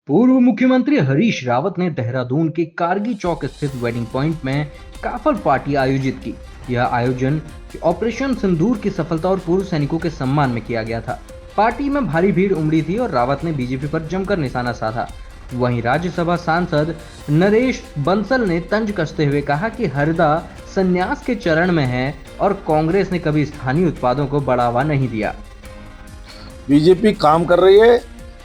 पूर्व मुख्यमंत्री हरीश रावत ने देहरादून के कारगी चौक स्थित वेडिंग पॉइंट में काफल पार्टी आयोजित की। यह आयोजन ऑपरेशन सिंदूर की सफलता और पूर्व सैनिकों के सम्मान में किया गया था। पार्टी में भारी भीड़ उमड़ी थी और रावत ने बीजेपी पर जमकर निशाना साधा। वहीं राज्यसभा सांसद नरेश बंसल ने तंज कसते हुए कहा कि हरदा संन्यास के चरण में है और कांग्रेस ने कभी स्थानीय उत्पादों को बढ़ावा नहीं दिया। बीजेपी काम कर रही है।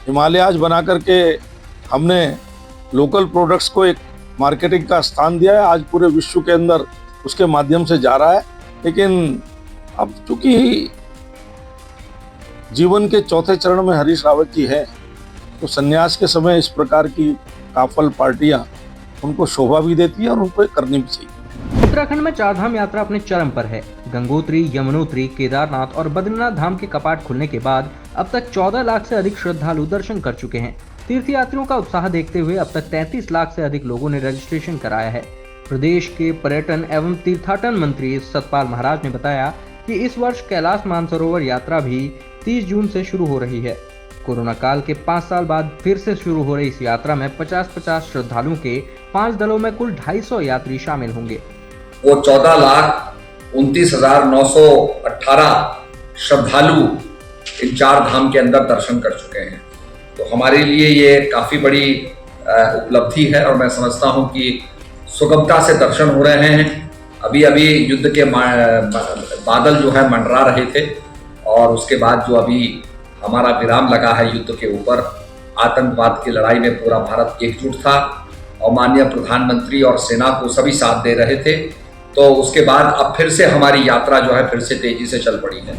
हिमालयाज बना करके हमने लोकल प्रोडक्ट्स को एक मार्केटिंग का स्थान दिया है। आज पूरे विश्व के अंदर उसके माध्यम से जा रहा है। लेकिन अब चूंकि जीवन के चौथे चरण में हरीश रावत जी है, तो संन्यास के समय इस प्रकार की काफल पार्टियां उनको शोभा भी देती है और उनको करनी भी चाहिए। उत्तराखंड में चारधाम यात्रा अपने चरम पर है। गंगोत्री, यमुनोत्री, केदारनाथ और बद्रीनाथ धाम के कपाट खुलने के बाद अब तक 14 लाख से अधिक श्रद्धालु दर्शन कर चुके हैं। तीर्थयात्रियों का उत्साह देखते हुए अब तक 33 लाख से अधिक लोगों ने रजिस्ट्रेशन कराया है। प्रदेश के पर्यटन एवं तीर्थाटन मंत्री सतपाल महाराज ने बताया कि इस वर्ष कैलाश मानसरोवर यात्रा भी 30 जून से शुरू हो रही है। कोरोना काल के 5 साल बाद फिर से शुरू हो रही इस यात्रा में 50-50 श्रद्धालुओं के 5 दलों में कुल 250 यात्री शामिल होंगे। वो 14,29,918 श्रद्धालु इन 4 धाम के अंदर दर्शन कर चुके हैं। तो हमारे लिए ये काफी बड़ी उपलब्धि है और मैं समझता हूं कि सुगमता से दर्शन हो रहे हैं। अभी अभी युद्ध के बादल जो है मंडरा रहे थे और उसके बाद जो अभी हमारा विराम लगा है युद्ध के ऊपर, आतंकवाद की लड़ाई में पूरा भारत एकजुट था और माननीय प्रधानमंत्री और सेना को सभी साथ दे रहे थे। तो उसके बाद अब फिर से हमारी यात्रा जो है फिर से तेजी से चल पड़ी है।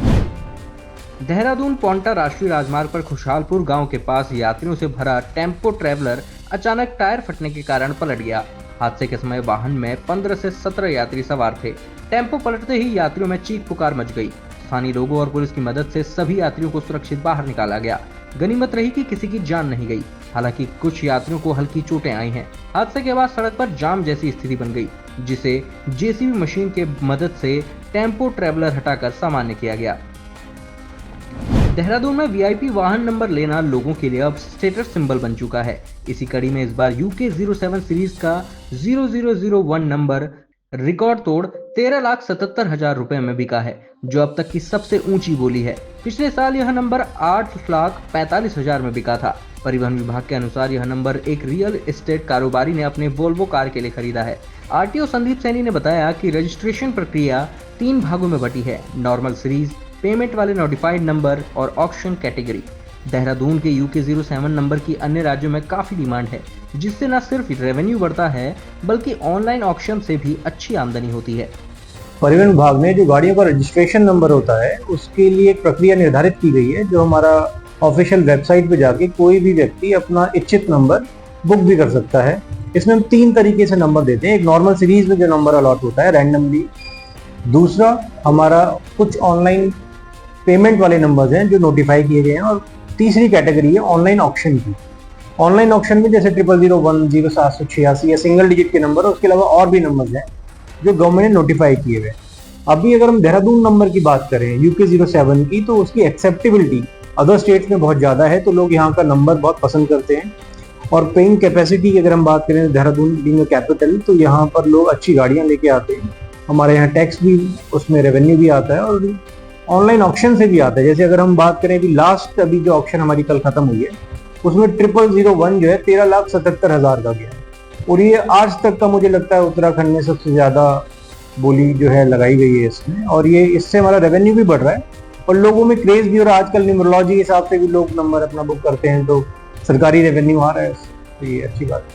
देहरादून पौंटा राष्ट्रीय राजमार्ग पर खुशहालपुर गांव के पास यात्रियों से भरा टेम्पो ट्रैवलर अचानक टायर फटने के कारण पलट गया। हादसे के समय वाहन में 15 से 17 यात्री सवार थे। टेम्पो पलटते ही यात्रियों में चीख पुकार मच गई। स्थानीय लोगों और पुलिस की मदद से सभी यात्रियों को सुरक्षित बाहर निकाला गया। गनीमत रही कि किसी की जान नहीं गई। हालांकि कुछ यात्रियों को हल्की चोटें आई हैं। हादसे के बाद सड़क पर जाम जैसी स्थिति बन गई, जिसे जेसीबी मशीन के मदद से टेम्पो ट्रैवलर हटाकर सामान्य किया गया। देहरादून में वीआईपी वाहन नंबर लेना लोगों के लिए अब स्टेटस सिंबल बन चुका है। इसी कड़ी में इस बार UK07 सीरीज का 0001 नंबर रिकॉर्ड तोड़ 13,77,000 रुपए में बिका है, जो अब तक की सबसे ऊंची बोली है। पिछले साल यह नंबर 8,45,000 में बिका था। परिवहन विभाग के अनुसार यह नंबर एक रियल एस्टेट कारोबारी ने अपने वोल्वो कार के लिए खरीदा है। आरटीओ संदीप सैनी ने बताया कि रजिस्ट्रेशन प्रक्रिया 3 भागों में बटी है: नॉर्मल सीरीज, पेमेंट वाले नोटिफाइड नंबर और ऑक्शन कैटेगरी। देहरादून के UK07 नंबर की अन्य राज्यों में काफी डिमांड है, जिससे न सिर्फ रेवेन्यू बढ़ता है बल्कि ऑनलाइन ऑक्शन से भी अच्छी आमदनी होती है। परिवहन विभाग ने जो गाड़ियों का रजिस्ट्रेशन नंबर होता है उसके लिए एक प्रक्रिया निर्धारित की गई है, जो हमारा ऑफिशियल वेबसाइट पे जाके कोई भी व्यक्ति अपना इच्छित नंबर बुक भी कर सकता है। इसमें हम 3 तरीके से नंबर देते हैं। एक नॉर्मल सीरीज में जो नंबर अलॉट होता है रैंडमली, दूसरा हमारा कुछ ऑनलाइन पेमेंट वाले नंबर्स हैं जो नोटिफाई किए गए हैं, और तीसरी कैटेगरी है ऑनलाइन ऑक्शन की। ऑनलाइन ऑक्शन में जैसे 0001, 0786 या सिंगल डिजिट के नंबर, उसके अलावा और भी नंबर्स हैं जो गवर्नमेंट ने नोटिफाई किए हुए। अभी अगर हम देहरादून नंबर की बात करें UK07 की, तो उसकी एक्सेप्टेबिलिटी अदर स्टेट्स में बहुत ज़्यादा है, तो लोग यहाँ का नंबर बहुत पसंद करते हैं। और पेइंग कैपेसिटी की अगर हम बात करें, देहरादून बीइंग कैपिटल, तो यहाँ पर लोग अच्छी गाड़ियाँ लेके आते हैं। हमारे यहाँ टैक्स भी, उसमें रेवेन्यू भी आता है और ऑनलाइन ऑक्शन से भी आता है। जैसे अगर हम बात करें अभी जो ऑक्शन हमारी कल खत्म हुई है, उसमें 0001 जो है 13,77,000 का गया, और ये आज तक का मुझे लगता है उत्तराखंड में सबसे ज्यादा बोली जो है लगाई गई है इसमें, और ये इससे हमारा रेवेन्यू भी बढ़ रहा है और लोगों में क्रेज भी। और आजकल न्यूमरोलॉजी के हिसाब से भी लोग नंबर अपना बुक करते हैं, तो सरकारी रेवेन्यू आ रहा है, तो ये अच्छी बात है।